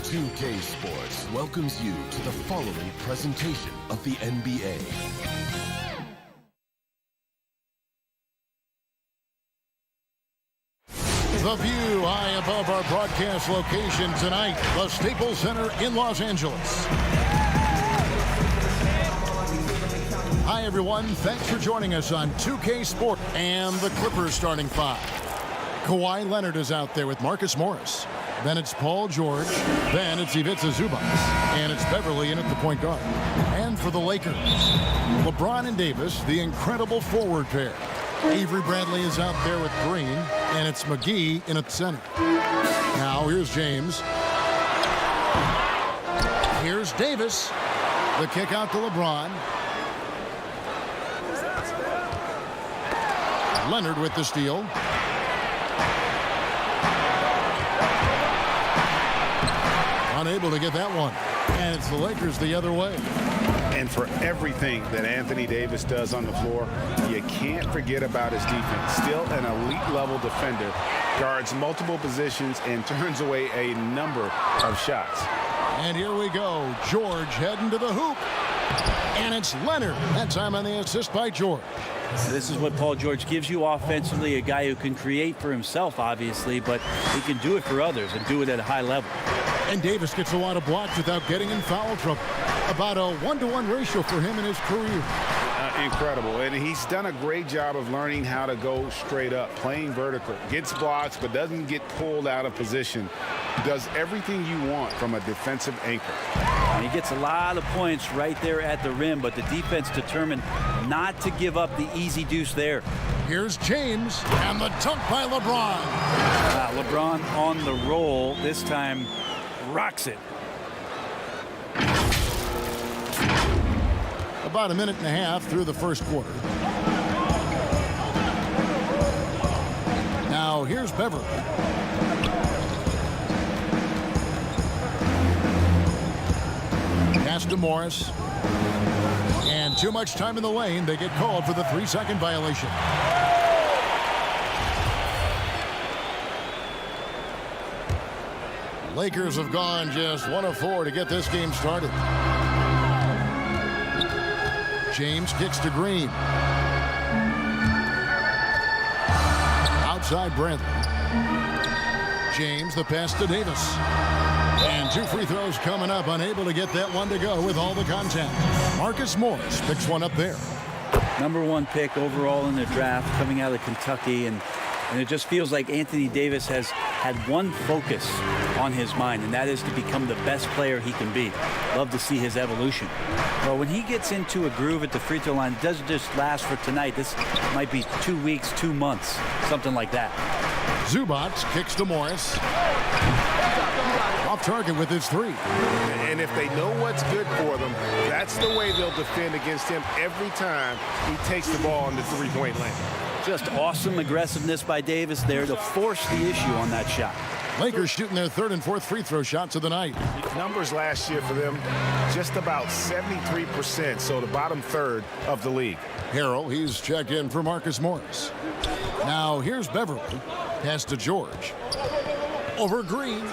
2K Sports welcomes you to the following presentation of the NBA. The view high above our broadcast location tonight, the Staples Center in Los Angeles. Hi, everyone. Thanks for joining us on 2K Sport and the Clippers starting five. Kawhi Leonard is out there with Marcus Morris. Then it's Paul George. Then it's Ivica Zubac. And it's Beverly in at the point guard. And for the Lakers, LeBron and Davis, the incredible forward pair. Avery Bradley is out there with Green, and it's McGee in at the center. Now here's James. Here's Davis. The kick out to LeBron. Leonard with the steal. Unable to get that one. And it's the Lakers the other way. And for everything that Anthony Davis does on the floor, you can't forget about his defense. Still an elite-level defender, guards multiple positions, and turns away a number of shots. And here we go. George heading to the hoop. And it's Leonard. That time on the assist by George. This is what Paul George gives you offensively, a guy who can create for himself, obviously, but he can do it for others and do it at a high level. And Davis gets a lot of blocks without getting in foul trouble. About a 1-to-1 ratio for him in his career. Incredible. And he's done a great job of learning how to go straight up, playing vertical. Gets blocks, but doesn't get pulled out of position. Does everything you want from a defensive anchor. And he gets a lot of points right there at the rim, but the defense determined not to give up the easy deuce there. Here's James, and the dunk by LeBron. LeBron on the roll, this time rocks it. About a minute and a half through the first quarter. Now here's Beverly. Pass to Morris. And too much time in the lane. They get called for the 3-second violation. Lakers have gone just 1 of 4 to get this game started. James kicks to Green. Outside Bradley. James, the pass to Davis. And 2 free throws coming up. Unable to get that one to go with all the contact. Marcus Morris picks one up there. Number 1 pick overall in the draft, coming out of Kentucky, and it just feels like Anthony Davis has had one focus on his mind, and that is to become the best player he can be. Love to see his evolution. Well, when he gets into a groove at the free throw line, it doesn't just last for tonight. This might be 2 weeks, 2 months, something like that. Zubac kicks to Morris. Off target with his 3. And if they know what's good for them, that's the way they'll defend against him every time he takes the ball in the three-point lane. Just awesome aggressiveness by Davis there to force the issue on that shot. Lakers shooting their 3rd and 4th free throw shots of the night. Numbers last year for them, just about 73%, so the bottom third of the league. Harrell, he's checked in for Marcus Morris. Now here's Beverly. Pass to George. Over Green.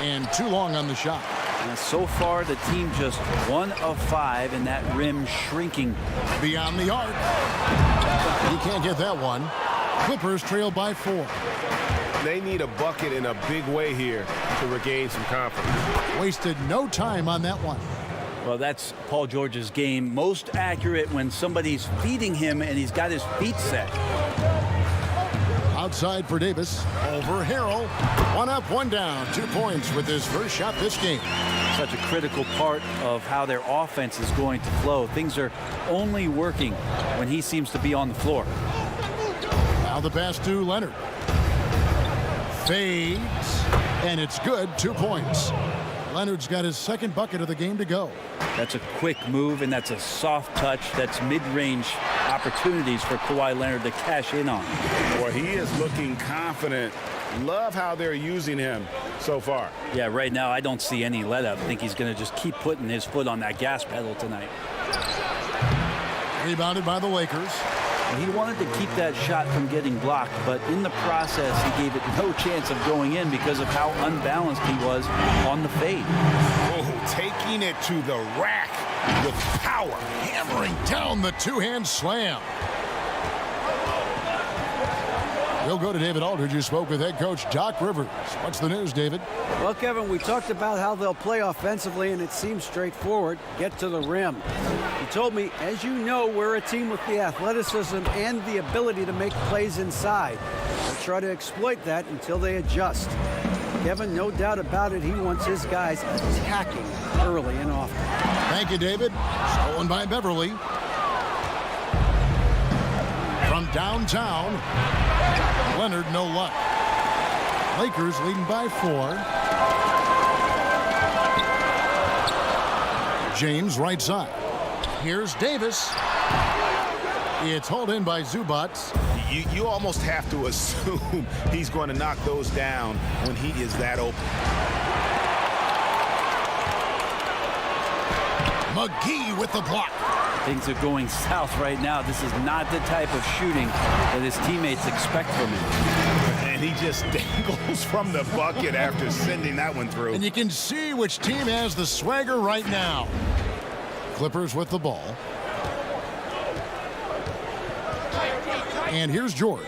And too long on the shot. And so far, the team just 1 of 5, and that rim shrinking. Beyond the arc. He can't get that one. Clippers trail by 4. They need a bucket in a big way here to regain some confidence. Wasted no time on that one. Well, that's Paul George's game. Most accurate when somebody's feeding him and he's got his feet set. Outside for Davis. Over Harrell. 1 up, 1 down. 2 points with his first shot this game. Such a critical part of how their offense is going to flow. Things are only working when he seems to be on the floor. Now the pass to Leonard. Fades. And it's good. 2 points. Leonard's got his 2nd bucket of the game to go. That's a quick move, and that's a soft touch. That's mid-range opportunities for Kawhi Leonard to cash in on. Well, he is looking confident. Love how they're using him so far. Yeah, right now I don't see any let up. I think he's going to just keep putting his foot on that gas pedal tonight. Rebounded by the Lakers. He wanted to keep that shot from getting blocked, but in the process, he gave it no chance of going in because of how unbalanced he was on the fade. Oh, taking it to the rack with power. Hammering down the two-hand slam. We'll go to David Aldridge, who spoke with head coach Doc Rivers. What's the news, David? Well, Kevin, we talked about how they'll play offensively, and it seems straightforward. Get to the rim. He told me, as you know, we're a team with the athleticism and the ability to make plays inside. We'll try to exploit that until they adjust. Kevin, no doubt about it, he wants his guys attacking early and often. Thank you, David. Stolen by Beverly. From downtown, Leonard, no luck. Lakers leading by 4. James right side. Here's Davis. It's hauled in by Zubats. You almost have to assume he's going to knock those down when he is that open. McGee with the block. Things are going south right now. This is not the type of shooting that his teammates expect from him. And he just dangles from the bucket after sending that one through. And you can see which team has the swagger right now. Clippers with the ball. And here's George.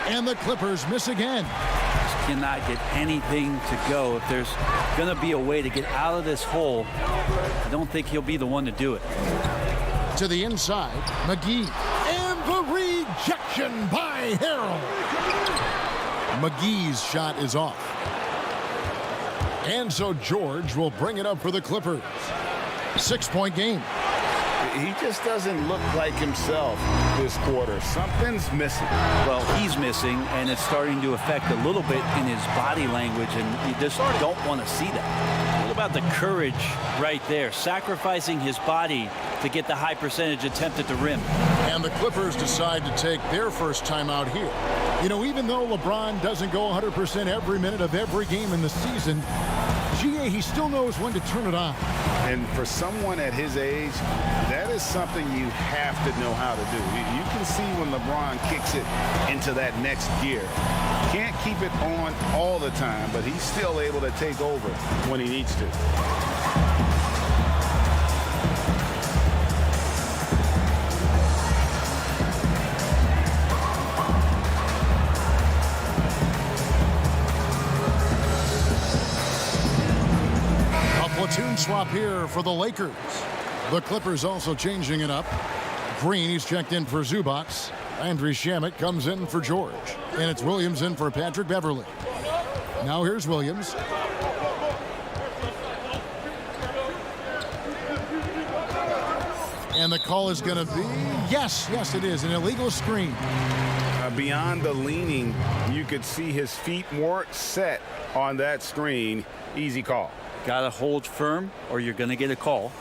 And the Clippers miss again. Cannot get anything to go. If there's going to be a way to get out of this hole, I don't think he'll be the one to do it. To the inside, McGee. And the rejection by Harrell. McGee's shot is off. And so George will bring it up for the Clippers. 6-point game. He just doesn't look like himself this quarter. Something's missing. Well, he's missing, and it's starting to affect a little bit in his body language, and you just don't want to see that. What about the courage right there, sacrificing his body to get the high percentage attempt at the rim? And the Clippers decide to take their first time out here. You know, even though LeBron doesn't go 100% every minute of every game in the season, he still knows when to turn it on. And for someone at his age, that is something you have to know how to do. You can see when LeBron kicks it into that next gear. Can't keep it on all the time, but he's still able to take over when he needs to. Platoon swap here for the Lakers. The Clippers also changing it up. Green, he's checked in for Zubats. Andriy Shamet comes in for George. And it's Williams in for Patrick Beverly. Now here's Williams. And the call is going to be, yes, it is, an illegal screen. Beyond the leaning, you could see his feet weren't set on that screen. Easy call. Got to hold firm or you're going to get a call.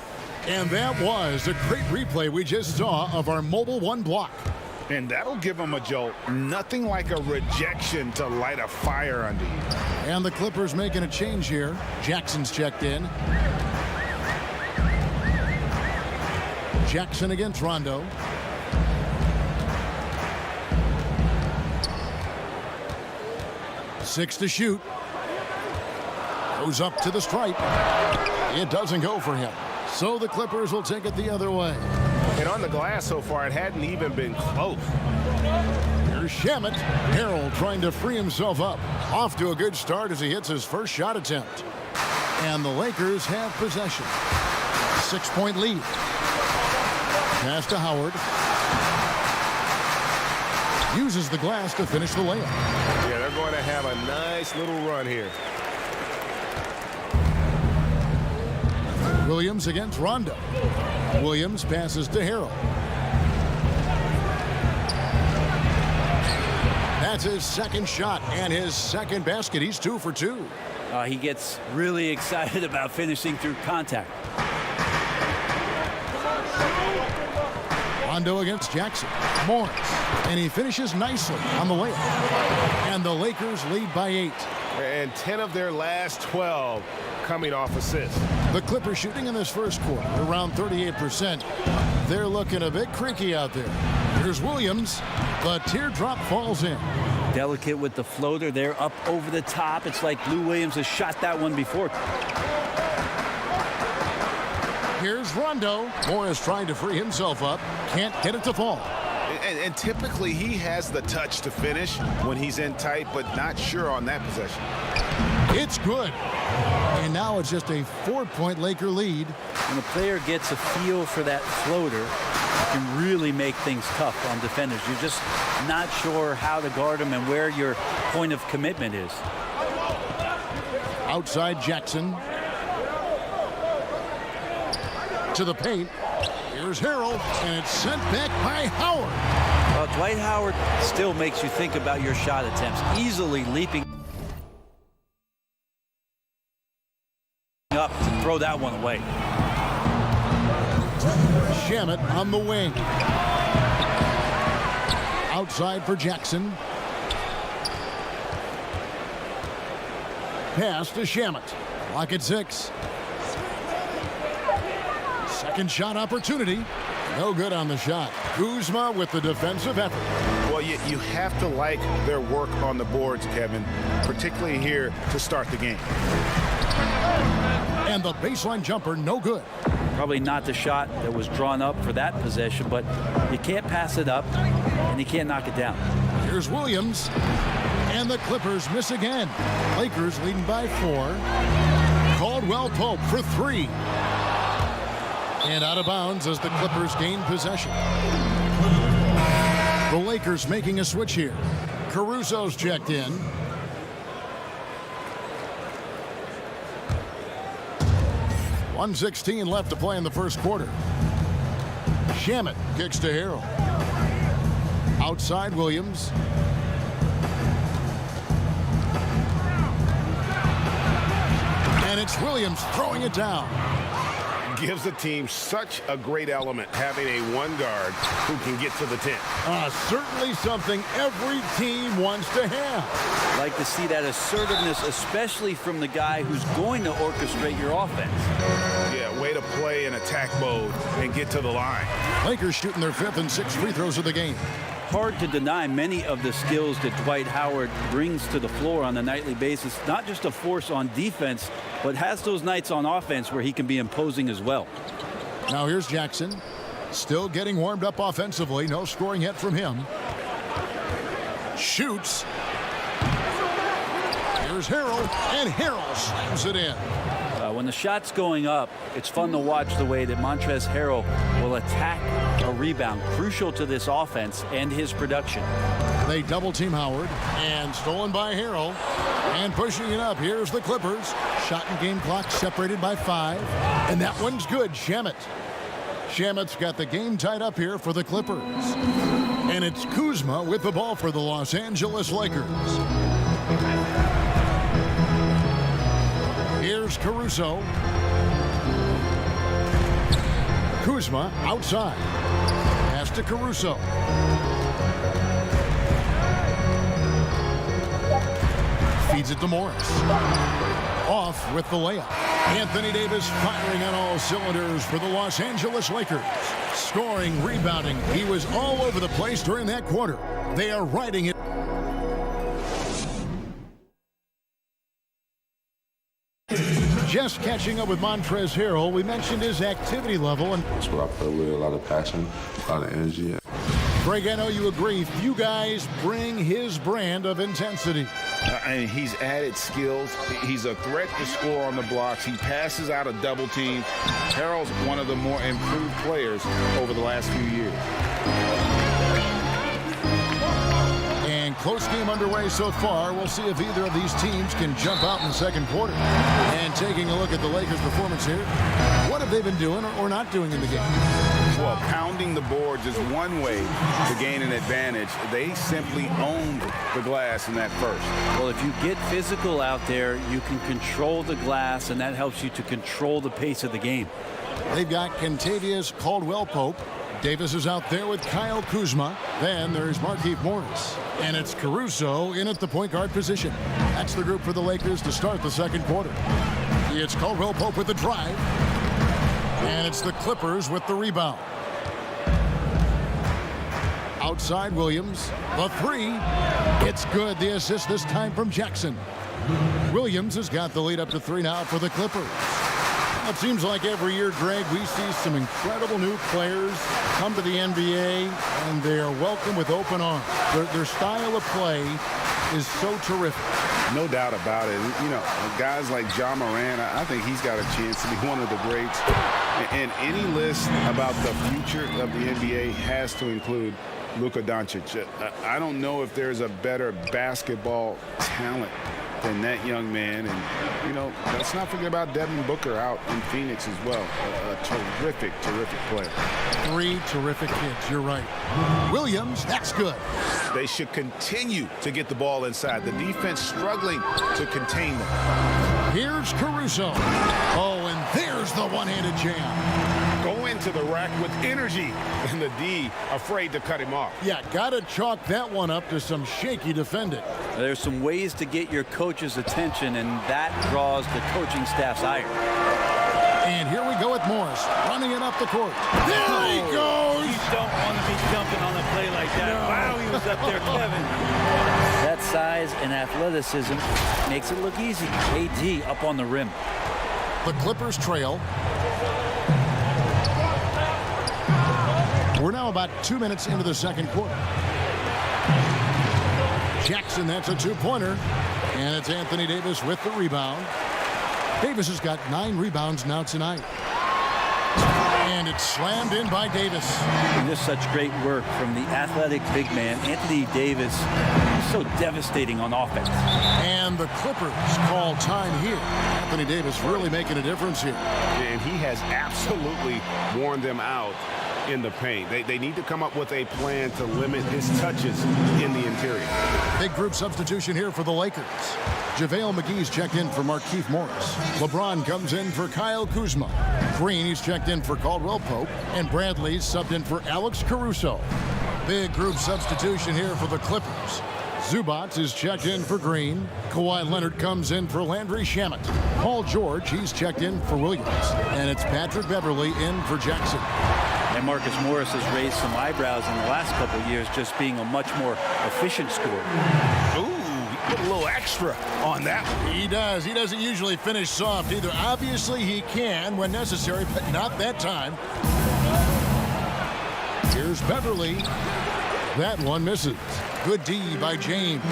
And that was a great replay we just saw of our Mobile One block. And that'll give him a jolt. Nothing like a rejection to light a fire under you. And the Clippers making a change here. Jackson's checked in. Jackson against Rondo. Six to shoot. Goes up to the stripe. It doesn't go for him. So the Clippers will take it the other way. And on the glass so far, it hadn't even been close. Here's Shamet. Harrell trying to free himself up. Off to a good start as he hits his first shot attempt. And the Lakers have possession. 6-point lead. Pass to Howard. Uses the glass to finish the layup. Yeah, they're going to have a nice little run here. Williams against Rondo. Williams passes to Harrell. That's his second shot and his second basket. He's 2 for 2. He gets really excited about finishing through contact. Rondo against Jackson. Morris. And he finishes nicely on the layup. And the Lakers lead by 8. And 10 of their last 12 coming off assists. The Clippers shooting in this first quarter around 38%. They're looking a bit creaky out there. Here's Williams. The teardrop falls in. Delicate with the floater there up over the top. It's like Lou Williams has shot that one before. Here's Rondo. Morris trying to free himself up. Can't get it to fall. And typically he has the touch to finish when he's in tight, but not sure on that possession. It's good. And now it's just a 4-point Laker lead. When a player gets a feel for that floater, it can really make things tough on defenders. You're just not sure how to guard them and where your point of commitment is. Outside Jackson. To the paint. Here's Harrell, and it's sent back by Howard. Well, Dwight Howard still makes you think about your shot attempts. Easily leaping up to throw that one away. Shamet on the wing. Outside for Jackson. Pass to Shamet. Clock at 6. Second shot opportunity. No good on the shot. Kuzma with the defensive effort. Well, you have to like their work on the boards, Kevin, particularly here to start the game. And the baseline jumper, no good. Probably not the shot that was drawn up for that possession, but you can't pass it up, and you can't knock it down. Here's Williams. And the Clippers miss again. Lakers leading by 4. Caldwell Pope for 3. And out of bounds as the Clippers gain possession. The Lakers making a switch here. Caruso's checked in. .116 left to play in the first quarter. Shamet kicks to Harrell. Outside Williams. And it's Williams throwing it down. Gives the team such a great element having a one guard who can get to the 10. Certainly something every team wants to have. Like to see that assertiveness, especially from the guy who's going to orchestrate your offense. Yeah, way to play in attack mode and get to the line. Lakers shooting their 5th and 6th free throws of the game. Hard to deny many of the skills that Dwight Howard brings to the floor on a nightly basis. Not just a force on defense, but has those nights on offense where he can be imposing as well. Now here's Jackson. Still getting warmed up offensively. No scoring yet from him. Shoots. Here's Harrell, and Harrell slams it in. When the shot's going up, it's fun to watch the way that Montrezl Harrell will attack a rebound, crucial to this offense and his production. They double team Howard, and stolen by Harrell, and pushing it up. Here's the Clippers. Shot and game clock separated by 5, and that one's good. Shamet. Shamet's got the game tied up here for the Clippers. And it's Kuzma with the ball for the Los Angeles Lakers. Here's Caruso. Kuzma outside. Pass to Caruso. Feeds it to Morris. Off with the layup. Anthony Davis firing on all cylinders for the Los Angeles Lakers. Scoring, rebounding. He was all over the place during that quarter. They are riding it. Just catching up with Montrezl Harrell, we mentioned his activity level. And that's what I play with, a lot of passion, a lot of energy. Greg, I know you agree. You guys bring his brand of intensity. And he's added skills. He's a threat to score on the blocks. He passes out of double teams. Harrell's one of the more improved players over the last few years. And close game underway so far. We'll see if either of these teams can jump out in the second quarter. And taking a look at the Lakers' performance here, what have they been doing or not doing in the game? Well, well. Pounding the boards is one way to gain an advantage. They simply owned the glass in that first. Well, if you get physical out there, you can control the glass, and that helps you to control the pace of the game. They've got Kentavious Caldwell-Pope. Davis is out there with Kyle Kuzma. Then there's Markieff Morris. And it's Caruso in at the point guard position. That's the group for the Lakers to start the second quarter. It's Caldwell-Pope with the drive. And it's the Clippers with the rebound. Outside Williams. The three. It's good. The assist this time from Jackson. Williams has got the lead up to 3 now for the Clippers. It seems like every year, Greg, we see some incredible new players come to the NBA, and they are welcomed with open arms. Their style of play is so terrific. No doubt about it. You know, guys like Jhon Morant, I think he's got a chance to be one of the greats. And any list about the future of the NBA has to include Luka Doncic. I don't know if there's a better basketball talent than that young man. And, you know, let's not forget about Devin Booker out in Phoenix as well. A terrific, terrific player. 3 terrific kids. You're right. Williams, that's good. They should continue to get the ball inside. The defense struggling to contain them. Here's Caruso. Oh, and there's the one-handed jam. Go into the rack with energy, and the D afraid to cut him off. Yeah, got to chalk that one up to some shaky defending. There's some ways to get your coach's attention, and that draws the coaching staff's ire. And here we go with Morris, running it up the court. There he goes! You don't want to be jumping on a play like that. No. Wow, he was up there, Kevin. That size and athleticism makes it look easy. AD up on the rim. The Clippers trail. We're now about 2 minutes into the second quarter. Jackson, that's a 2-pointer. And it's Anthony Davis with the rebound. Davis has got 9 rebounds now tonight. And it's slammed in by Davis. And just such great work from the athletic big man, Anthony Davis. So devastating on offense. And the Clippers call time here. Anthony Davis really making a difference here. And he has absolutely worn them out in the paint. They need to come up with a plan to limit his touches in the interior. Big group substitution here for the Lakers. JaVale McGee's checked in for Markieff Morris. LeBron comes in for Kyle Kuzma. Green, he's checked in for Caldwell-Pope. And Bradley's subbed in for Alex Caruso. Big group substitution here for the Clippers. Zubac is checked in for Green. Kawhi Leonard comes in for Landry Shamet. Paul George, he's checked in for Williams. And it's Patrick Beverley in for Jackson. And Marcus Morris has raised some eyebrows in the last couple of years, just being a much more efficient scorer. Ooh, he put a little extra on that one. He does. He doesn't usually finish soft either. Obviously, he can when necessary, but not that time. Here's Beverley. That one misses. Good D by James.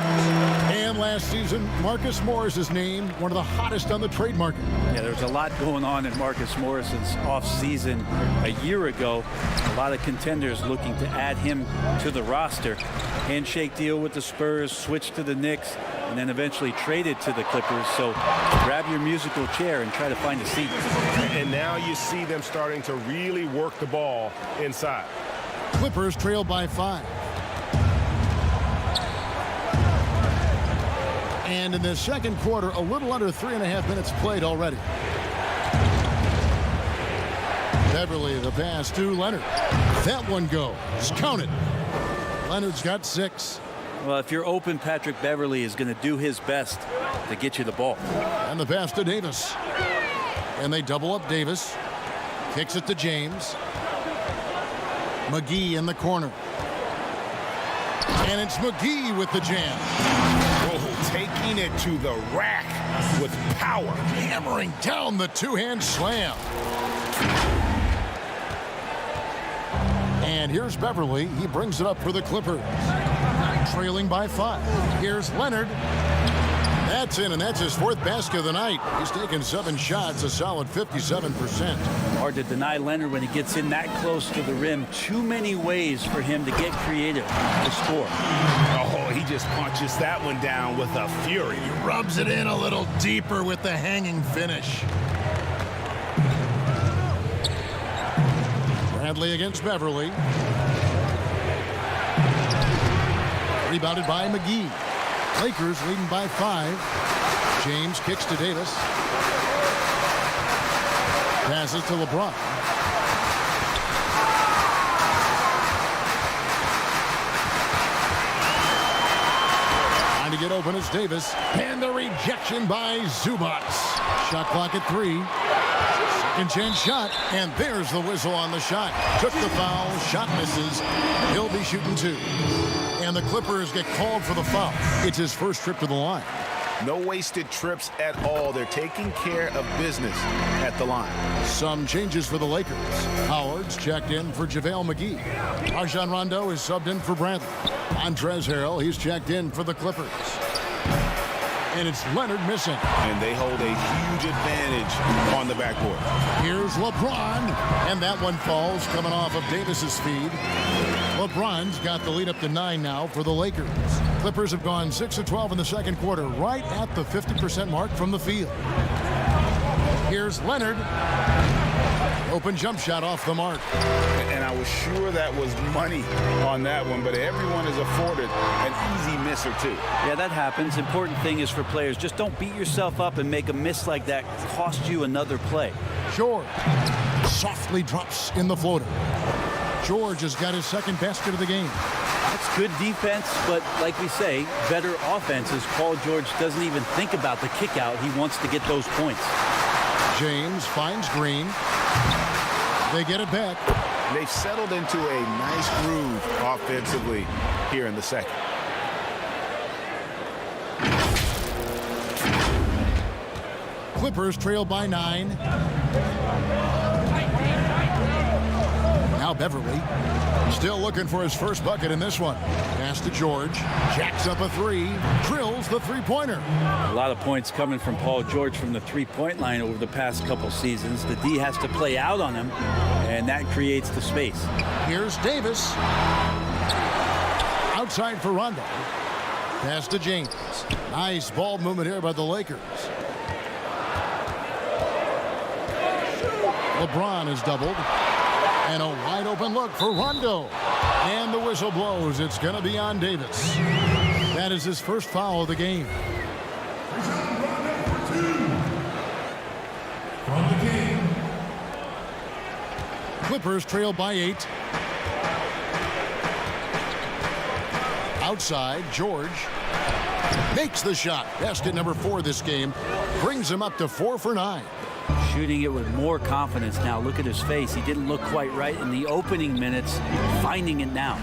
And last season, Marcus Morris is named one of the hottest on the trade market. Yeah, there's a lot going on in Marcus Morris's offseason. A year ago, a lot of contenders looking to add him to the roster. Handshake deal with the Spurs, switched to the Knicks, and then eventually traded to the Clippers. So grab your musical chair and try to find a seat. And now you see them starting to really work the ball inside. Clippers trail by 5. And in the second quarter, a little under 3.5 minutes played already. Beverley, the pass to Leonard. That one goes. Count it. Leonard's got 6. Well, if you're open, Patrick Beverley is going to do his best to get you the ball. And the pass to Davis. And they double up Davis. Kicks it to James. McGee in the corner. And it's McGee with the jam. Taking it to the rack with power. Hammering down the two-hand slam. And here's Beverley. He brings it up for the Clippers. Trailing by 5. Here's Leonard. That's in, and that's his 4th basket of the night. He's taken 7 shots, a solid 57%. Hard to deny Leonard when he gets in that close to the rim. Too many ways for him to get creative to score. Oh, he just punches that one down with a fury. He rubs it in a little deeper with the hanging finish. Bradley against Beverly. Rebounded by McGee. Lakers leading by 5. James kicks to Davis. Passes to LeBron. Trying to get open is Davis. And the rejection by Zubac. Shot clock at 3. Second chance shot. And there's the whistle on the shot. Took the foul. Shot misses. He'll be shooting 2. And the Clippers get called for the foul. It's his first trip to the line. No wasted trips at all. They're taking care of business at the line. Some changes for the Lakers. Howard's checked in for JaVale McGee. Rajon Rondo is subbed in for Bradley. Montrezl Harrell, he's checked in for the Clippers. And it's Leonard missing. And they hold a huge advantage on the backboard. Here's LeBron. And that one falls coming off of Davis's feed. LeBron's got the lead up to 9 now for the Lakers. Clippers have gone 6 of 12 in the second quarter, right at the 50% mark from the field. Here's Leonard. Open jump shot off the mark. And I was sure that was money on that one, but everyone is afforded an easy miss or two. Yeah, that happens. Important thing is for players, just don't beat yourself up and make a miss like that cost you another play. George softly drops in the floater. George has got his second basket of the game. That's good defense, but like we say, better offenses. Paul George doesn't even think about the kick out. He wants to get those points. James finds Green. They get it back. They've settled into a nice groove offensively here in the second. Clippers trail by 9. Now Beverly still looking for his first bucket in this one. Pass to George. Jacks up a 3. Drills the three-pointer. A lot of points coming from Paul George from the three-point line over the past couple seasons. The D has to play out on him, and that creates the space. Here's Davis. Outside for Rondo. Pass to James. Nice ball movement here by the Lakers. LeBron is doubled. And a wide open look for Rondo. And the whistle blows. It's going to be on Davis. That is his first foul of the game. Clippers trail by 8. Outside, George makes the shot. Basket number 4 this game. Brings him up to 4 for 9. Shooting it with more confidence now. Look at his face. He didn't look quite right in the opening minutes. Finding it now.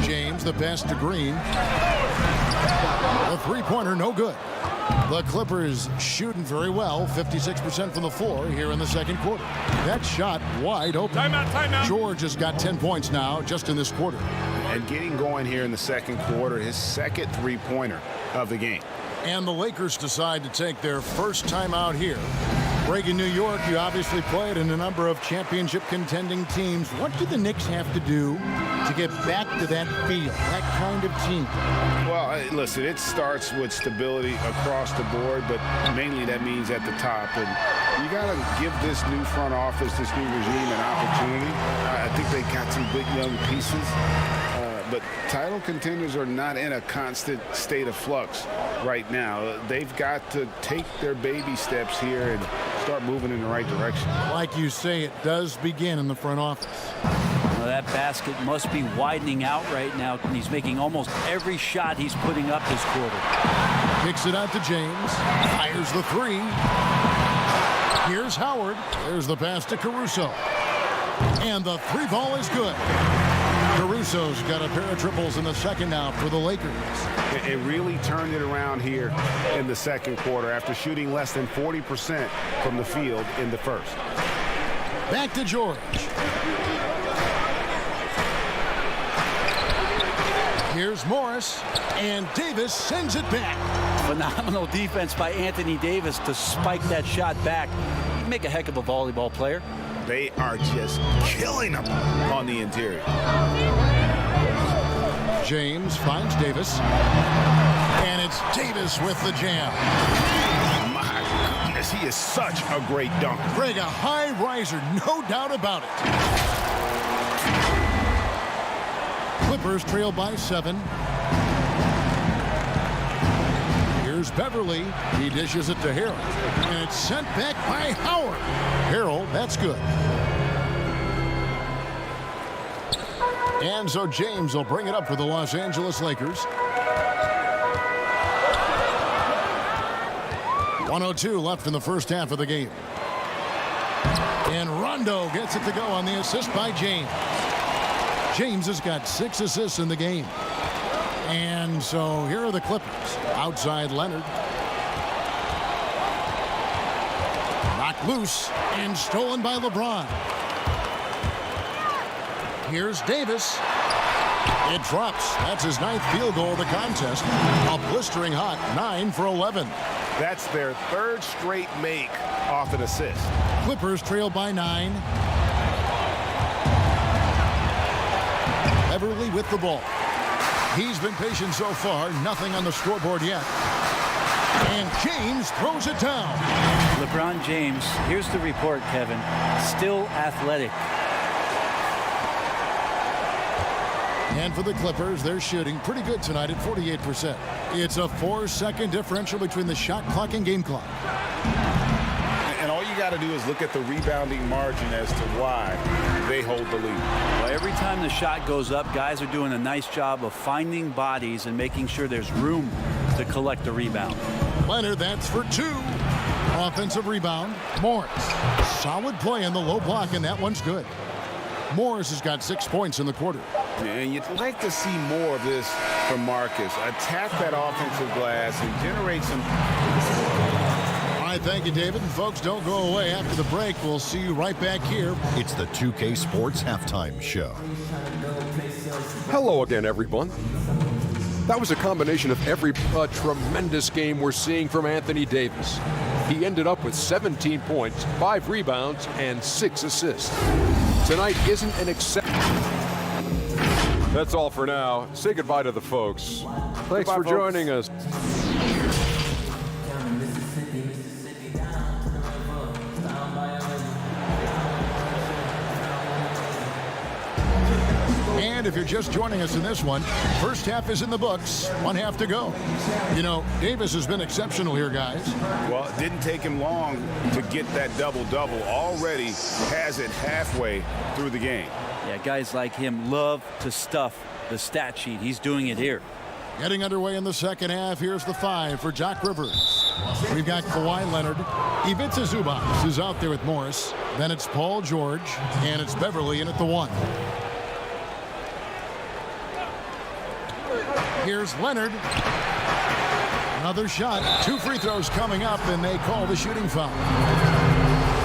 James, the pass to Green. The three-pointer, no good. The Clippers shooting very well, 56% from the floor here in the second quarter. That shot wide open. Timeout. George has got 10 points now just in this quarter. And getting going here in the second quarter, his second three-pointer of the game. And the Lakers decide to take their first time out here. Greg, in New York, you obviously played in a number of championship contending teams. What do the Knicks have to do to get back to that feel, that kind of team? Well, listen, it starts with stability across the board, but mainly that means at the top. And you got to give this new front office, this new regime, an opportunity. I think they got some good young pieces. But title contenders are not in a constant state of flux right now. They've got to take their baby steps here and start moving in the right direction. Like you say, it does begin in the front office. Well, that basket must be widening out right now. He's making almost every shot he's putting up this quarter. Kicks it out to James. Fires the 3. Here's Howard. There's the pass to Caruso. And the 3-ball is good. Caruso's got a pair of triples in the second now for the Lakers. It really turned it around here in the second quarter after shooting less than 40% from the field in the first. Back to George. Here's Morris, and Davis sends it back. Phenomenal defense by Anthony Davis to spike that shot back. He'd make a heck of a volleyball player. They are just killing them on the interior. James finds Davis. And it's Davis with the jam. My goodness, Yes, he is such a great dunker. Greg, a high riser, no doubt about it. Clippers trail by 7. Here's Beverly. He dishes it to Harrell. And it's sent back by Howard. Harrell, that's good. And so James will bring it up for the Los Angeles Lakers. 1:02 left in the first half of the game. And Rondo gets it to go on the assist by James. James has got 6 assists in the game. And so here are the Clippers. Outside Leonard. Knocked loose and stolen by LeBron. Here's Davis. It drops. That's his 9th field goal of the contest. A blistering hot 9 for 11. That's their 3rd straight make off an assist. Clippers trail by 9. Beverly with the ball. He's been patient so far. Nothing on the scoreboard yet. And James throws it down. LeBron James, here's the report, Kevin. Still athletic. And for the Clippers, they're shooting pretty good tonight at 48%. It's a 4-second differential between the shot clock and game clock. And all you got to do is look at the rebounding margin as to why they hold the lead. Well, every time the shot goes up, guys are doing a nice job of finding bodies and making sure there's room to collect the rebound. Leonard, that's for 2. Offensive rebound. Morris. Solid play in the low block, and that one's good. Morris has got 6 points in the quarter. And you'd like to see more of this from Marcus. Attack that offensive glass and generate some. All right, thank you, David. And folks, don't go away. After the break, we'll see you right back here. It's the 2K Sports Halftime Show. Hello again, everyone. That was a combination of every tremendous game we're seeing from Anthony Davis. He ended up with 17 points, 5 rebounds, and 6 assists. Tonight isn't an exception. That's all for now. Say goodbye to the folks. Thanks for joining us. And if you're just joining us in this one, first half is in the books. 1 half to go. You know, Davis has been exceptional here, guys. Well, it didn't take him long to get that double-double. Already has it halfway through the game. Yeah, guys like him love to stuff the stat sheet. He's doing it here. Getting underway in the second half. Here's the 5 for Doc Rivers. We've got Kawhi Leonard. Ivica Zubac is out there with Morris. Then it's Paul George. And it's Beverly in at the 1. Here's Leonard. Another shot. 2 free throws coming up, and they call the shooting foul.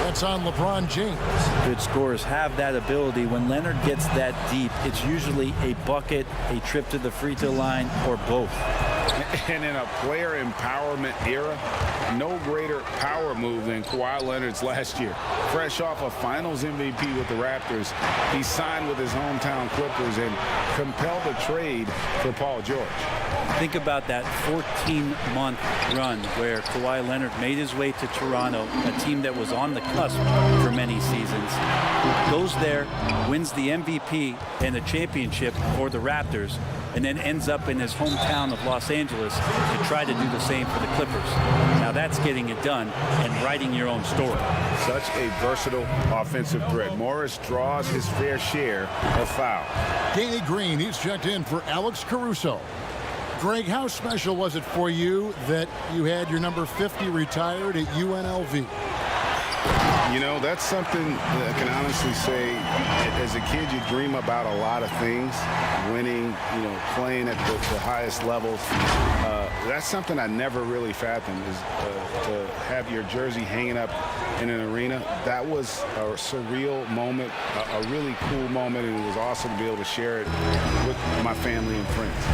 That's on LeBron James. Good scorers have that ability. When Leonard gets that deep, it's usually a bucket, a trip to the free throw line, or both. And in a player empowerment era, no greater power move than Kawhi Leonard's last year. Fresh off a Finals MVP with the Raptors, he signed with his hometown Clippers and compelled a trade for Paul George. Think about that 14-month run where Kawhi Leonard made his way to Toronto, a team that was on the cusp for many seasons. Goes there, wins the MVP and the championship for the Raptors, and then ends up in his hometown of Los Angeles to try to do the same for the Clippers. Now that's getting it done and writing your own story. Such a versatile offensive threat. Morris draws his fair share of foul. Danny Green, he's checked in for Alex Caruso. Greg, how special was it for you that you had your number 50 retired at UNLV? You know, that's something that I can honestly say, as a kid, you dream about a lot of things. Winning, you know, playing at the highest levels. That's something I never really fathomed, is to have your jersey hanging up in an arena. That was a surreal moment, a really cool moment, and it was awesome to be able to share it with my family and friends.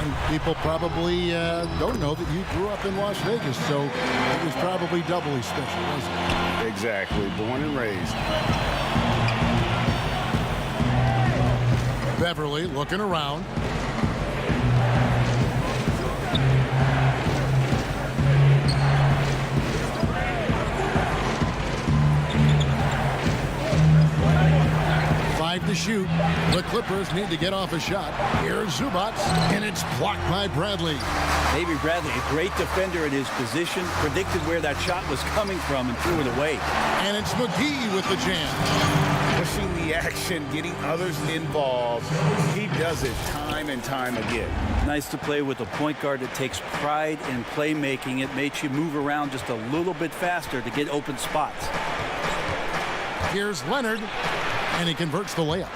And people probably don't know that you grew up in Las Vegas, so it was probably doubly special, wasn't it? Exactly. Born and raised. Beverly looking around. 5 to shoot. The Clippers need to get off a shot. Here's Zubac, and it's blocked by Bradley. Avery Bradley, a great defender at his position, predicted where that shot was coming from and threw it away. And it's McGee with the jam. Pushing the action, getting others involved. He does it time and time again. Nice to play with a point guard that takes pride in playmaking. It makes you move around just a little bit faster to get open spots. Here's Leonard, and he converts the layup.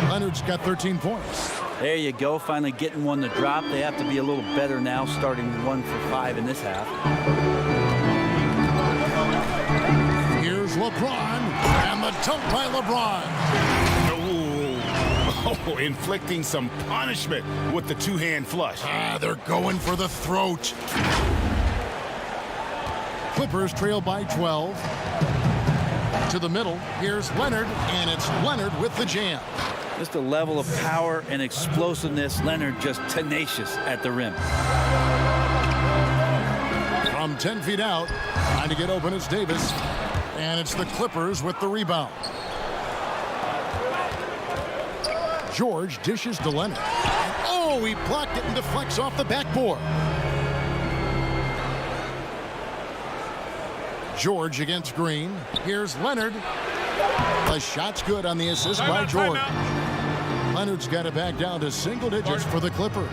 Leonard's got 13 points. There you go, finally getting one to drop. They have to be a little better now, starting 1 for 5 in this half. Here's LeBron, and the dunk by LeBron. Oh, inflicting some punishment with the two-hand flush. They're going for the throat. Clippers trail by 12. To the middle, here's Leonard, and it's Leonard with the jam. Just a level of power and explosiveness. Leonard just tenacious at the rim. From 10 feet out, trying to get open is Davis. And it's the Clippers with the rebound. George dishes to Leonard. Oh, he blocked it and deflects off the backboard. George against Green. Here's Leonard. The shot's good on the assist by George. Leonard's got it back down to single digits for the Clippers.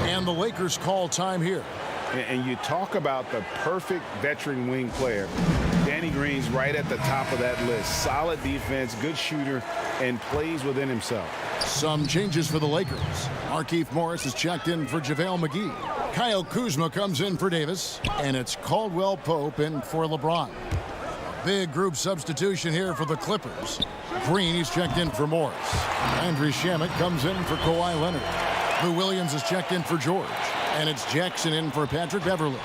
And the Lakers call time here. And you talk about the perfect veteran wing player. Danny Green's right at the top of that list. Solid defense, good shooter, and plays within himself. Some changes for the Lakers. Markieff Morris is checked in for JaVale McGee. Kyle Kuzma comes in for Davis. And it's Caldwell Pope in for LeBron. Big group substitution here for the Clippers. Green, he's checked in for Morris. Andrew Shamet comes in for Kawhi Leonard. Lou Williams is checked in for George. And it's Jackson in for Patrick Beverley.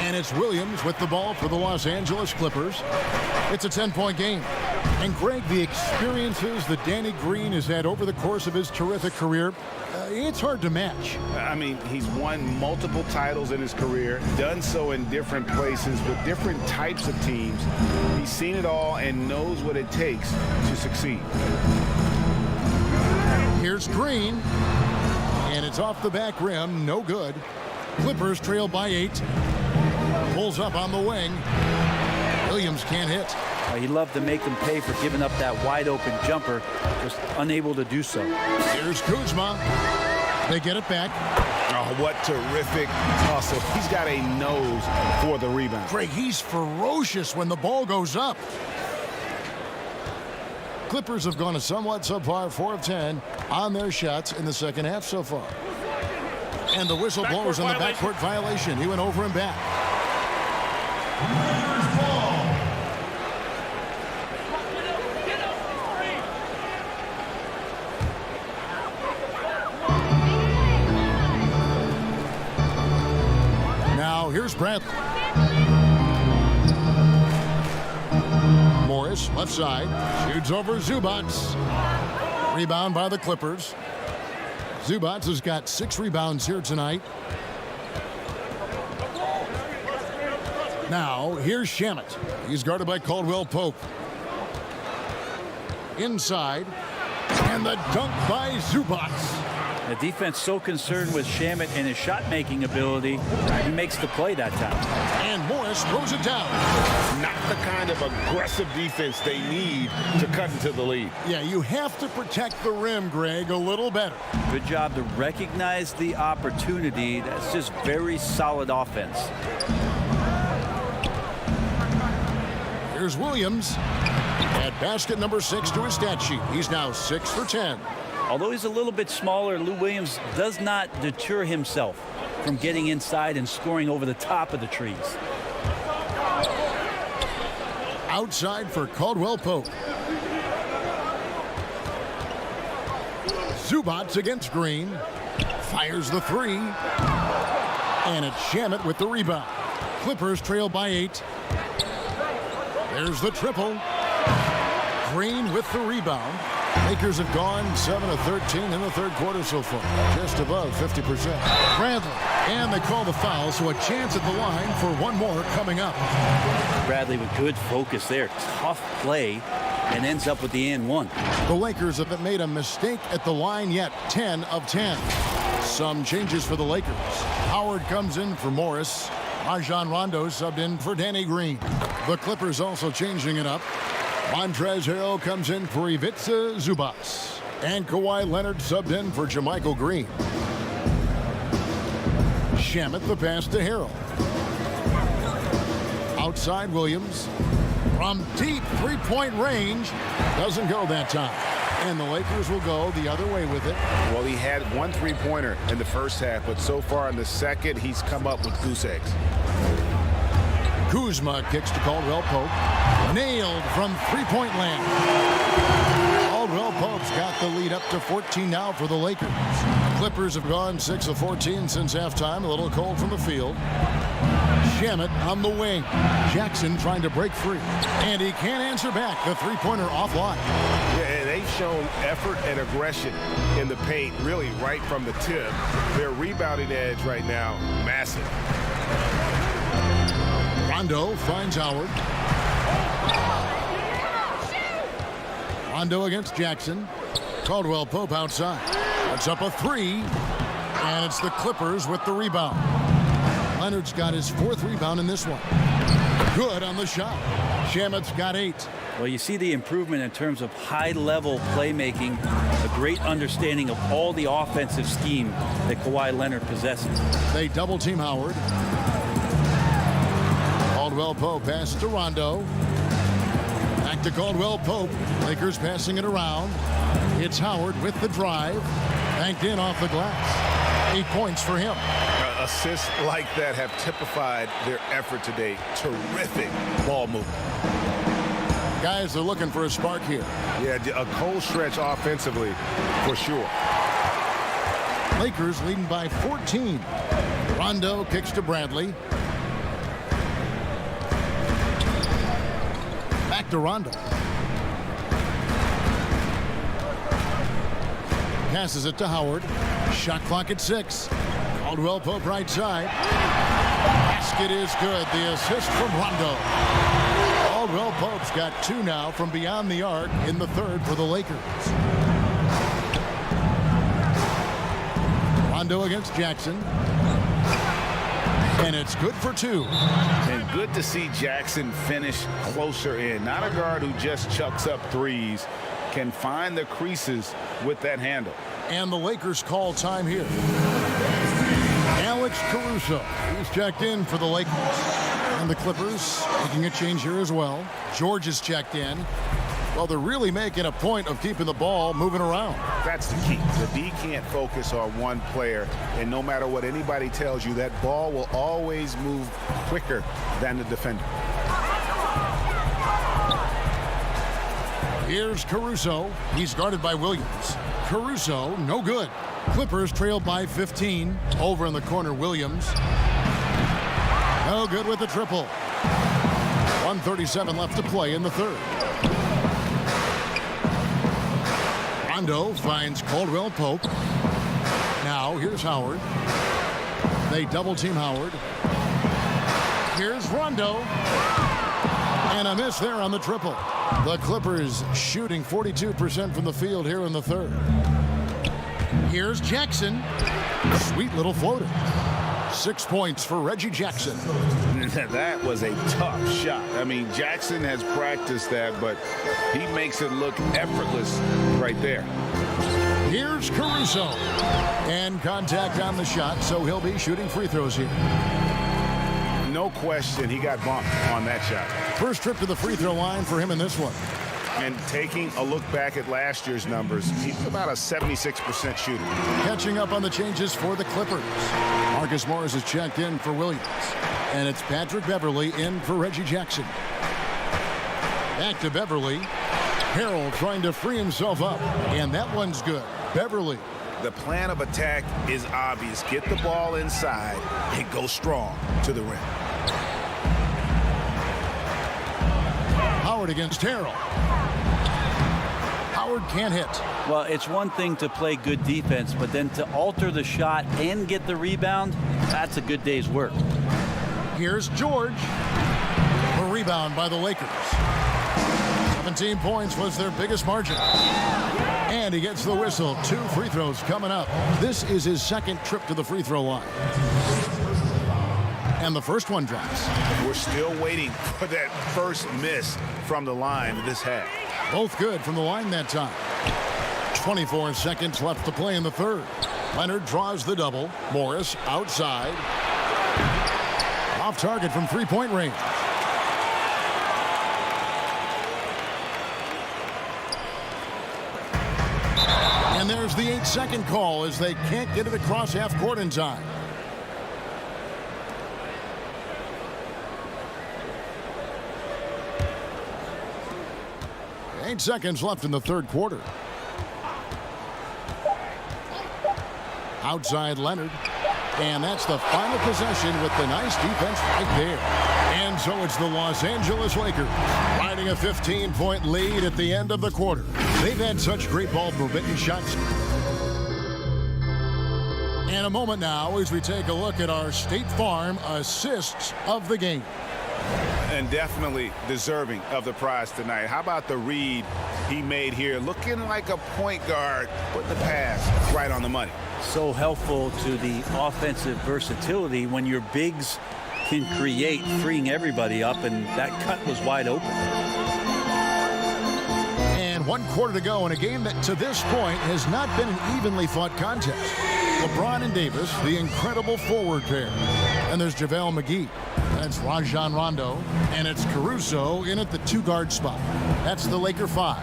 And it's Williams with the ball for the Los Angeles Clippers. It's a 10-point game. And Greg, the experiences that Danny Green has had over the course of his terrific career, it's hard to match. I mean, he's won multiple titles in his career, done so in different places with different types of teams. He's seen it all and knows what it takes to succeed. Here's Green. And it's off the back rim, no good. Clippers trail by 8. Pulls up on the wing. Williams can't hit. He'd love to make them pay for giving up that wide open jumper, just unable to do so. Here's Kuzma. They get it back. Oh, what terrific hustle. He's got a nose for the rebound. Greg, he's ferocious when the ball goes up. Clippers have gone a somewhat subpar 4 of 10 on their shots in the second half so far. And the whistle blows on the backcourt violation. He went over and back. Now here's Bradley. Morris, left side, shoots over Zubac. Rebound by the Clippers. Zubac has got 6 rebounds here tonight. Now, here's Shamet. He's guarded by Caldwell Pope. Inside, and the dunk by Zubac. The defense so concerned with Shamet and his shot-making ability, he makes the play that time. And Morris throws it down. Not the kind of aggressive defense they need to cut into the lead. Yeah, you have to protect the rim, Greg, a little better. Good job to recognize the opportunity. That's just very solid offense. Here's Williams. At basket number 6 to his stat sheet. He's now 6 for 10. Although he's a little bit smaller, Lou Williams does not deter himself from getting inside and scoring over the top of the trees. Outside for Caldwell Pope. Zubac against Green. Fires the 3. And it's Shamet with the rebound. Clippers trail by 8. There's the triple. Green with the rebound. Lakers have gone 7 of 13 in the third quarter so far, just above 50%. Bradley, and they call the foul, so a chance at the line for one more coming up. Bradley with good focus there. Tough play. and ends up with the and one. The Lakers haven't made a mistake at the line yet. 10 of 10. Some changes for the Lakers. Howard comes in for Morris. Rajon Rondo subbed in for Danny Green. The Clippers also changing it up. Montrezl Harrell comes in for Ivica Zubac. And Kawhi Leonard subbed in for JaMychal Green. Shamet the pass to Harrell. Outside Williams. From deep three-point range. Doesn't go that time. And the Lakers will go the other way with it. Well, he had one three-pointer in the first half, but so far in the second, he's come up with goose eggs. Kuzma kicks to Caldwell Pope. Nailed from three-point land. Caldwell Pope's got the lead up to 14 now for the Lakers. Clippers have gone 6 of 14 since halftime. A little cold from the field. Shamet on the wing. Jackson trying to break free. And he can't answer back. The three-pointer offline. Yeah, they've shown effort and aggression in the paint, really right from the tip. Their rebounding edge right now, massive. Rondo finds Howard. Rondo against Jackson. Caldwell Pope outside. Puts up a three. And it's the Clippers with the rebound. Leonard's got his 4th rebound in this one. Good on the shot. Shamet's got 8. Well, you see the improvement in terms of high-level playmaking, a great understanding of all the offensive scheme that Kawhi Leonard possesses. They double-team Howard. Caldwell Pope passes to Rondo. Back to Caldwell Pope. Lakers passing it around. It's Howard with the drive. Banked in off the glass. 8 points for him. Assists like that have typified their effort today. Terrific ball movement. Guys are looking for a spark here. Yeah, a cold stretch offensively for sure. Lakers leading by 14. Rondo kicks to Bradley. Back to Rondo. Passes it to Howard. Shot clock at 6. Caldwell Pope right side. Basket is good. The assist from Rondo. Caldwell Pope's got 2 now from beyond the arc in the 3rd for the Lakers. Rondo against Jackson. And it's good for 2. And good to see Jackson finish closer in. Not a guard who just chucks up threes. Can find the creases with that handle. And the Lakers call time here. Alex Caruso is checked in for the Lakers. And the Clippers making a change here as well. George is checked in. Well, they're really making a point of keeping the ball moving around. That's the key. The D can't focus on one player, and no matter what anybody tells you, that ball will always move quicker than the defender. Here's Caruso. He's guarded by Williams. Caruso, no good. Clippers trailed by 15. Over in the corner, Williams. No good with the triple. 1:37 left to play in the 3rd. Rondo finds Caldwell Pope. Now here's Howard. They double team Howard. Here's Rondo. And a miss there on the triple. The Clippers shooting 42% from the field here in the 3rd. Here's Jackson. Sweet little floater. 6 points for Reggie Jackson. That was a tough shot. I mean, Jackson has practiced that, but he makes it look effortless right there. Here's Caruso. And contact on the shot, so he'll be shooting free throws here. No question, he got bumped on that shot. First trip to the free throw line for him in this one. And taking a look back at last year's numbers, he's about a 76% shooter. Catching up on the changes for the Clippers. Marcus Morris is checked in for Williams. And it's Patrick Beverley in for Reggie Jackson. Back to Beverley. Harrell trying to free himself up. And that one's good. Beverley. The plan of attack is obvious. Get the ball inside and go strong to the rim. Howard against Harrell. Howard can't hit. Well, it's one thing to play good defense, but then to alter the shot and get the rebound, that's a good day's work. Here's George. A rebound by the Lakers. 17 points was their biggest margin. And he gets the whistle. 2 free throws coming up. This is his second trip to the free throw line. And the first one drops. We're still waiting for that first miss from the line this half. Both good from the line that time. 24 seconds left to play in the third. Leonard draws the double. Morris outside. Off target from three-point range. And there's the 8-second call as they can't get it across half court in time. Eight seconds left in the third quarter. Outside Leonard. And that's the final possession with the nice defense right there. And so it's the Los Angeles Lakers riding a 15-point lead at the end of the quarter. They've had such great ball movement and shots. In a moment now as we take a look at our State Farm assists of the game. And definitely deserving of the prize tonight. How about the read he made here? Looking like a point guard, putting the pass right on the money. So helpful to the offensive versatility when your bigs can create, freeing everybody up, and that cut was wide open. And 1 quarter to go in a game that to this point has not been an evenly fought contest. LeBron and Davis, the incredible forward pair. And there's JaVale McGee. That's Rajon Rondo. And it's Caruso in at the 2-guard spot. That's the Laker 5.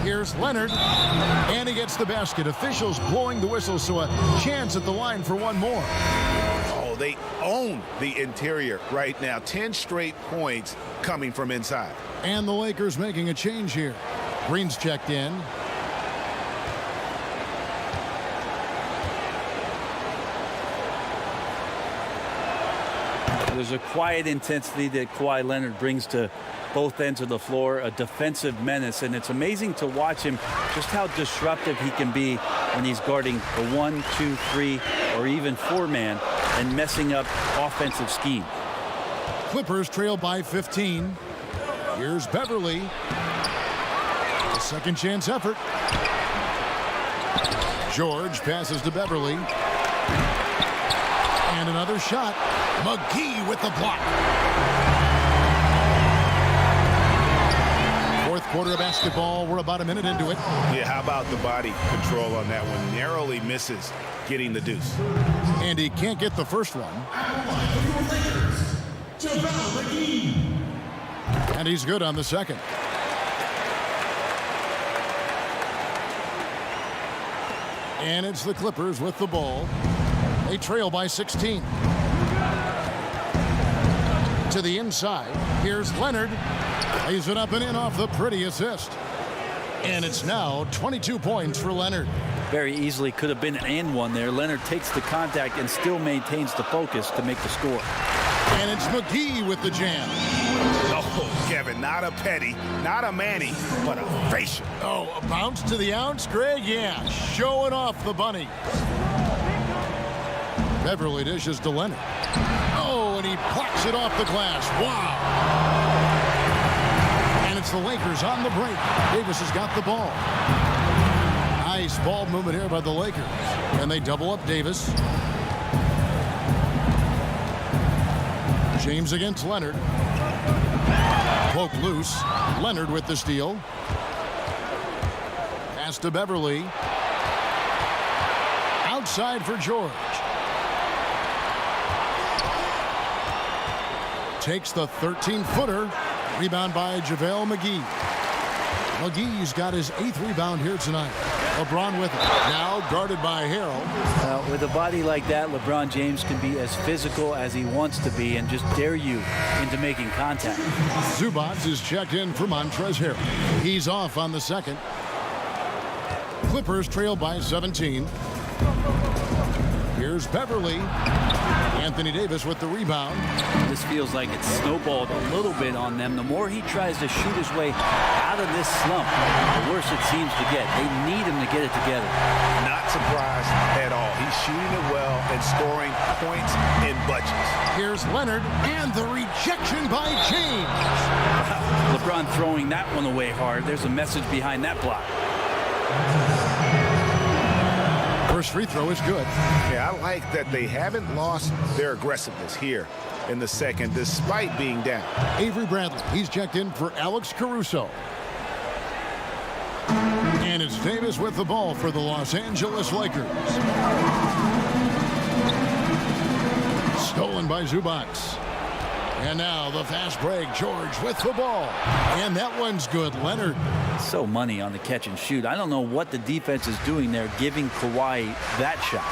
Here's Leonard. And he gets the basket. Officials blowing the whistle, so a chance at the line for one more. Oh, they own the interior right now. 10 straight points coming from inside. And the Lakers making a change here. Green's checked in. There's a quiet intensity that Kawhi Leonard brings to both ends of the floor, a defensive menace, and it's amazing to watch him just how disruptive he can be when he's guarding the 1, 2, 3, or even 4-man and messing up offensive scheme. Clippers trail by 15. Here's Beverly. A second chance effort. George passes to Beverly. And another shot. McGee with the block. Fourth quarter of basketball. We're about a minute into it. Yeah, how about the body control on that one? Narrowly misses getting the deuce. And he can't get the first one. And he's good on the second. And it's the Clippers with the ball. They trail by 16. To the inside. Here's Leonard. Lays it up and in off the pretty assist. And it's now 22 points for Leonard. Very easily could have been an and one there. Leonard takes the contact and still maintains the focus to make the score. And it's McGee with the jam. Oh, Kevin, not a petty, not a Manny, but a facial. Oh, a bounce to the ounce, Greg? Yeah, showing off the bunny. Beverly dishes to Leonard. Oh, and he plucks it off the glass. Wow. And it's the Lakers on the break. Davis has got the ball. Nice ball movement here by the Lakers. And they double up Davis. James against Leonard. Poke loose. Leonard with the steal. Pass to Beverly. Outside for George. Takes the 13-footer. Rebound by JaVale McGee. McGee's got his 8th rebound here tonight. LeBron with it. Now guarded by Harrell. With a body like that, LeBron James can be as physical as he wants to be and just dare you into making contact. Zubac is checked in for Montrezl Harrell. He's off on the second. Clippers trail by 17. Here's Beverly. Anthony Davis with the rebound. This feels like it's snowballed a little bit on them. The more he tries to shoot his way out of this slump, the worse it seems to get. They need him to get it together. Not surprised at all. He's shooting it well and scoring points in bunches. Here's Leonard, and the rejection by James. LeBron throwing that one away hard. There's a message behind that block. First free throw is good. Yeah, I like that they haven't lost their aggressiveness here in the second, despite being down. Avery Bradley, he's checked in for Alex Caruso. And it's Davis with the ball for the Los Angeles Lakers. Stolen by Zubac. And now the fast break. George with the ball. And that one's good. Leonard. So money on the catch and shoot. I don't know what the defense is doing there, giving Kawhi that shot.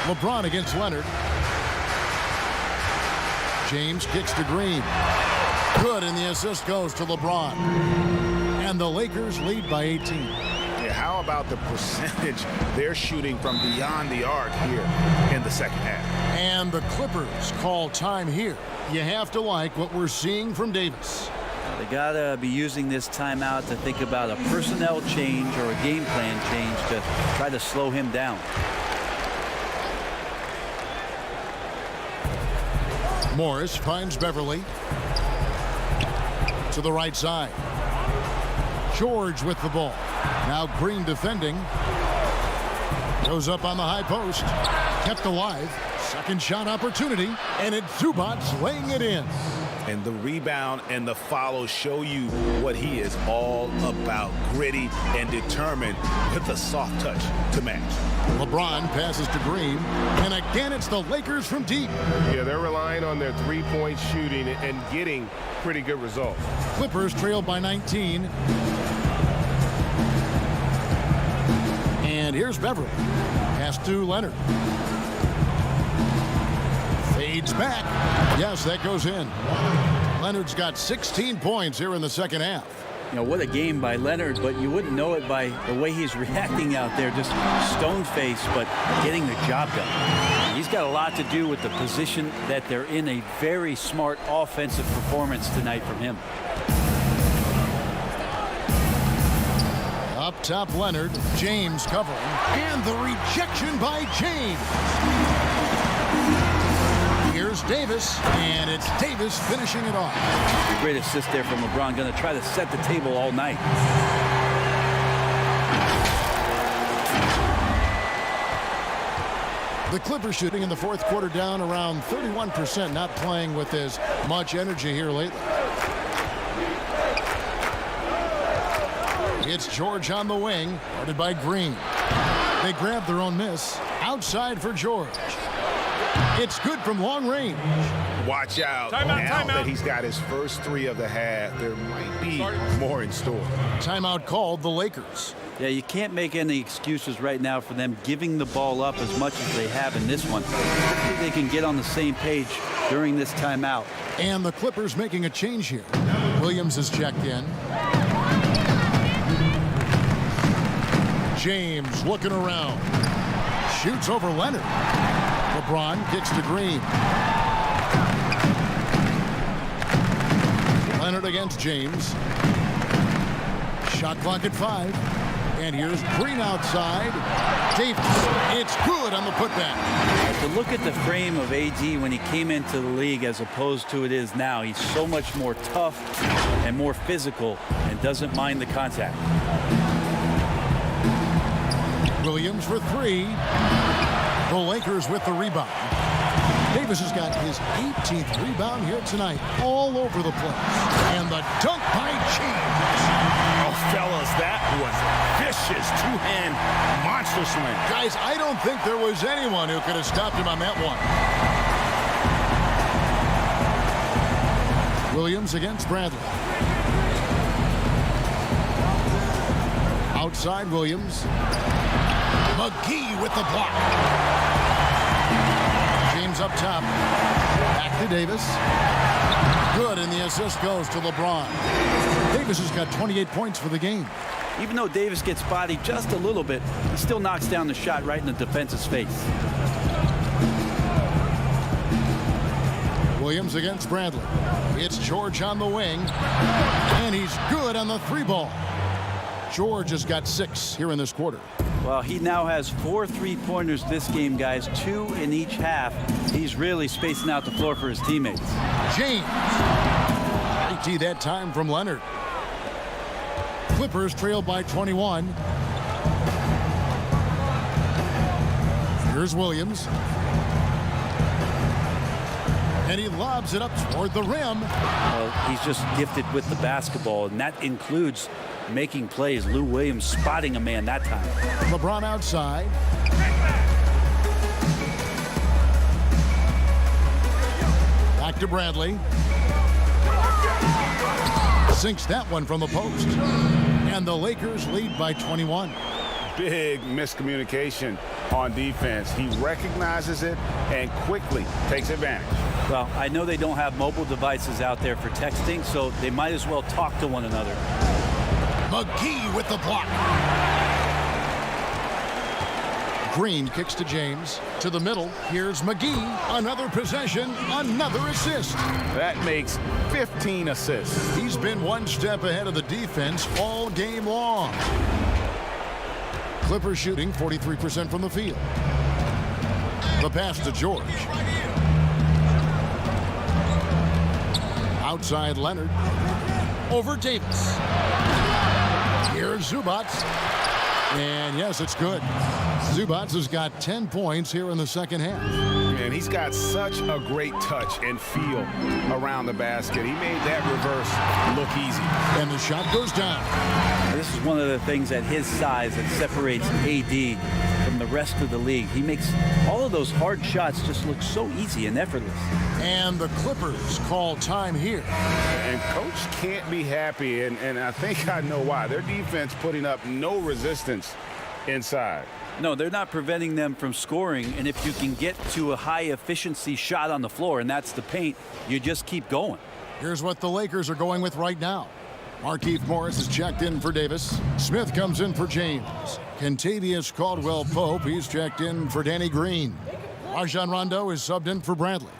LeBron against Leonard. James kicks to Green. Good, and the assist goes to LeBron. And the Lakers lead by 18. Yeah, how about the percentage they're shooting from beyond the arc here in the second half? And the Clippers call time here. You have to like what we're seeing from Davis. They gotta be using this timeout to think about a personnel change or a game plan change to try to slow him down. Morris finds Beverly to the right side. George with the ball. Now Green defending. Goes up on the high post. Kept alive. Second shot opportunity. And it's Zubac laying it in. And the rebound and the follow show you what he is all about. Gritty and determined with a soft touch to match. LeBron passes to Green. And again, it's the Lakers from deep. Yeah, they're relying on their three-point shooting and getting pretty good results. Clippers trailed by 19. And here's Beverly. Pass to Leonard. Fades back. Yes, that goes in. Leonard's got 16 points here in the second half. You know, what a game by Leonard, but you wouldn't know it by the way he's reacting out there. Just stone-faced, but getting the job done. He's got a lot to do with the position that they're in. A very smart offensive performance tonight from him. Up top, Leonard. James covering. And the rejection by James. Here's Davis, and it's Davis finishing it off. Great assist there from LeBron. Going to try to set the table all night. The Clippers shooting in the fourth quarter down around 31%, not playing with as much energy here lately. It's George on the wing, guarded by Green. They grab their own miss. Outside for George. It's good from long range. Watch out. Now that he's got his first three of the half, there might be more in store. Timeout called the Lakers. Yeah, you can't make any excuses right now for them giving the ball up as much as they have in this one. Hopefully they can get on the same page during this timeout. And the Clippers making a change here. Williams is checked in. James looking around. Shoots over Leonard. LeBron kicks to Green. Leonard against James. Shot clock at 5. And here's Green outside. Davis. It's good on the putback. To look at the frame of AD when he came into the league as opposed to it is now, he's so much more tough and more physical and doesn't mind the contact. Williams for 3. The Lakers with the rebound. Davis has got his 18th rebound here tonight, all over the place. And the dunk by James. Oh, fellas, that was vicious two-hand monster slam. Guys, I don't think there was anyone who could have stopped him on that one. Williams against Bradley. Outside Williams. McGee with the block. James up top. Back to Davis. Good, and the assist goes to LeBron. Davis has got 28 points for the game. Even though Davis gets bodied just a little bit, he still knocks down the shot right in the defense's face. Williams against Bradley. It's George on the wing, and he's good on the 3-ball. George has got 6 here in this quarter. Well, he now has 4 3-pointers this game, guys, 2 in each half. He's really spacing out the floor for his teammates. James. IT that time from Leonard. Clippers trail by 21. Here's Williams. And he lobs it up toward the rim. Well, he's just gifted with the basketball, and that includes making plays. Lou Williams spotting a man that time. LeBron outside. Back to Bradley. Sinks that one from the post. And the Lakers lead by 21. Big miscommunication on defense. He recognizes it and quickly takes advantage. Well, I know they don't have mobile devices out there for texting, so they might as well talk to one another. McGee with the block. Green kicks to James. To the middle. Here's McGee. Another possession. Another assist. That makes 15 assists. He's been one step ahead of the defense all game long. Clippers shooting 43% from the field. The pass to George. Outside Leonard. Over Davis. Here's Zubac. And yes, it's good. Zubac has got 10 points here in the second half. And he's got such a great touch and feel around the basket. He made that reverse look easy. And the shot goes down. This is one of the things at his size that separates AD from the rest of the league. He makes all of those hard shots just look so easy and effortless. And the Clippers call time here. And coach can't be happy, and I think I know why. Their defense putting up no resistance inside. No, they're not preventing them from scoring, and if you can get to a high-efficiency shot on the floor, and that's the paint, you just keep going. Here's what the Lakers are going with right now. Markieff Morris is checked in for Davis. Smith comes in for James. Kentavious Caldwell-Pope, he's checked in for Danny Green. Rajon Rondo is subbed in for Bradley.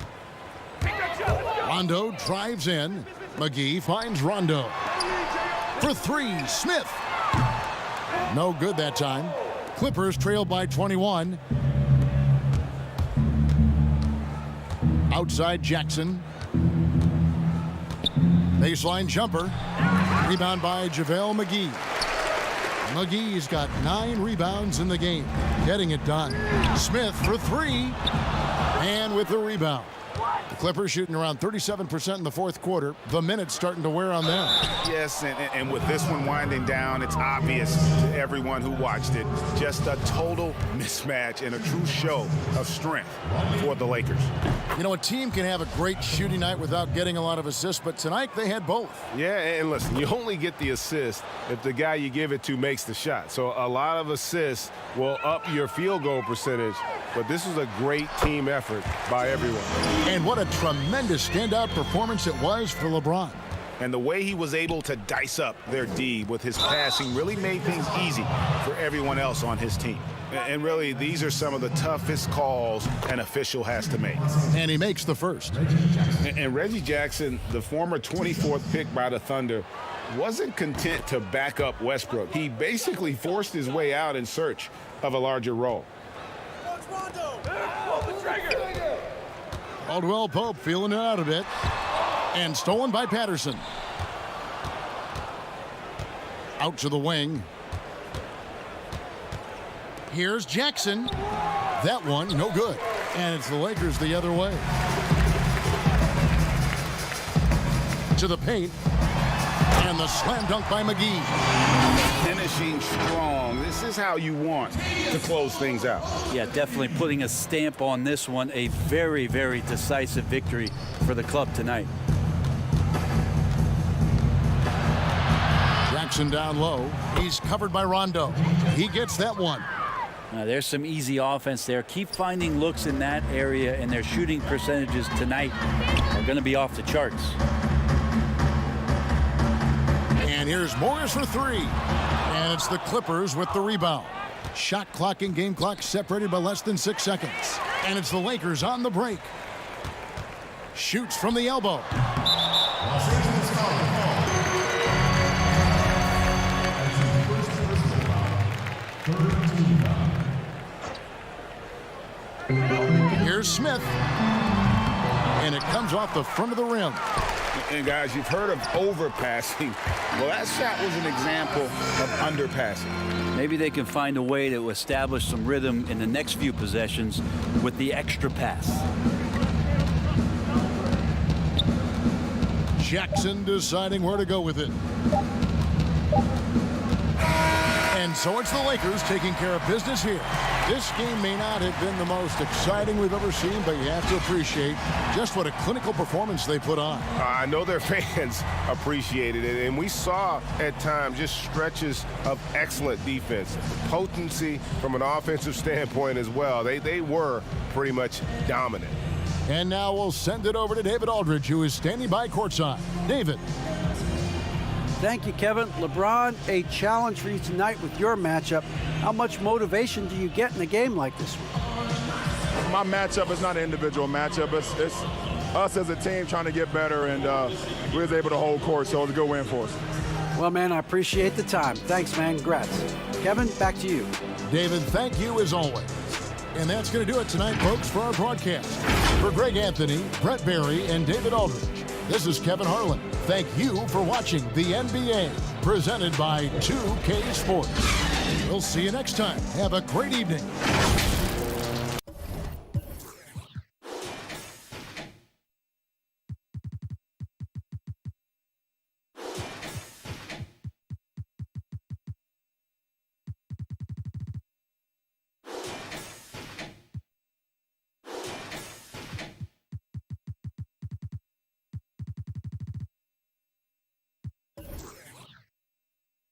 Rondo drives in. McGee finds Rondo. For 3, Smith. No good that time. Clippers trail by 21. Outside Jackson. Baseline jumper. Rebound by JaVale McGee. McGee's got 9 rebounds in the game. Getting it done. Smith for 3. And with the rebound. The Clippers shooting around 37% in the fourth quarter. The minutes starting to wear on them. Yes, and with this one winding down, it's obvious to everyone who watched it. Just a total mismatch and a true show of strength for the Lakers. You know, a team can have a great shooting night without getting a lot of assists, but tonight they had both. Yeah, and listen, you only get the assist if the guy you give it to makes the shot. So a lot of assists will up your field goal percentage, but this was a great team effort by everyone. And what a tremendous standout performance it was for LeBron. And the way he was able to dice up their D with his passing really made things easy for everyone else on his team. And really, these are some of the toughest calls an official has to make. And he makes the first. And Reggie Jackson, the former 24th pick by the Thunder, wasn't content to back up Westbrook. He basically forced his way out in search of a larger role. Caldwell-Pope feeling it out a bit. And stolen by Patterson. Out to the wing. Here's Jackson. That one, no good. And it's the Lakers the other way. To the paint. And the slam dunk by McGee. Finishing strong. This is how you want to close things out. Yeah, definitely putting a stamp on this one. A very, very decisive victory for the club tonight. Jackson down low. He's covered by Rondo. He gets that one. Now, there's some easy offense there. Keep finding looks in that area, and their shooting percentages tonight are going to be off the charts. And here's Here's Morris for three. And it's the Clippers with the rebound. Shot clock and game clock separated by less than 6 seconds. And it's the Lakers on the break. Shoots from the elbow. Here's Smith. And it comes off the front of the rim. And guys, you've heard of overpassing. Well, that shot was an example of underpassing. Maybe they can find a way to establish some rhythm in the next few possessions with the extra pass. Jackson deciding where to go with it. And so it's the Lakers taking care of business here. This game may not have been the most exciting we've ever seen, but you have to appreciate just what a clinical performance they put on. I know their fans appreciated it, and we saw at times just stretches of excellent defense. Potency from an offensive standpoint as well. They were pretty much dominant. And now we'll send it over to David Aldridge, who is standing by courtside. David. Thank you, Kevin. LeBron, a challenge for you tonight with your matchup. How much motivation do you get in a game like this one? My matchup is not an individual matchup. It's us as a team trying to get better, and we was able to hold court, so it was a good win for us. Well, man, I appreciate the time. Thanks, man. Congrats. Kevin, back to you. David, thank you as always. And that's going to do it tonight, folks, for our broadcast. For Greg Anthony, Brett Barry, and David Aldridge, this is Kevin Harlan. Thank you for watching the NBA, presented by 2K Sports. We'll see you next time. Have a great evening.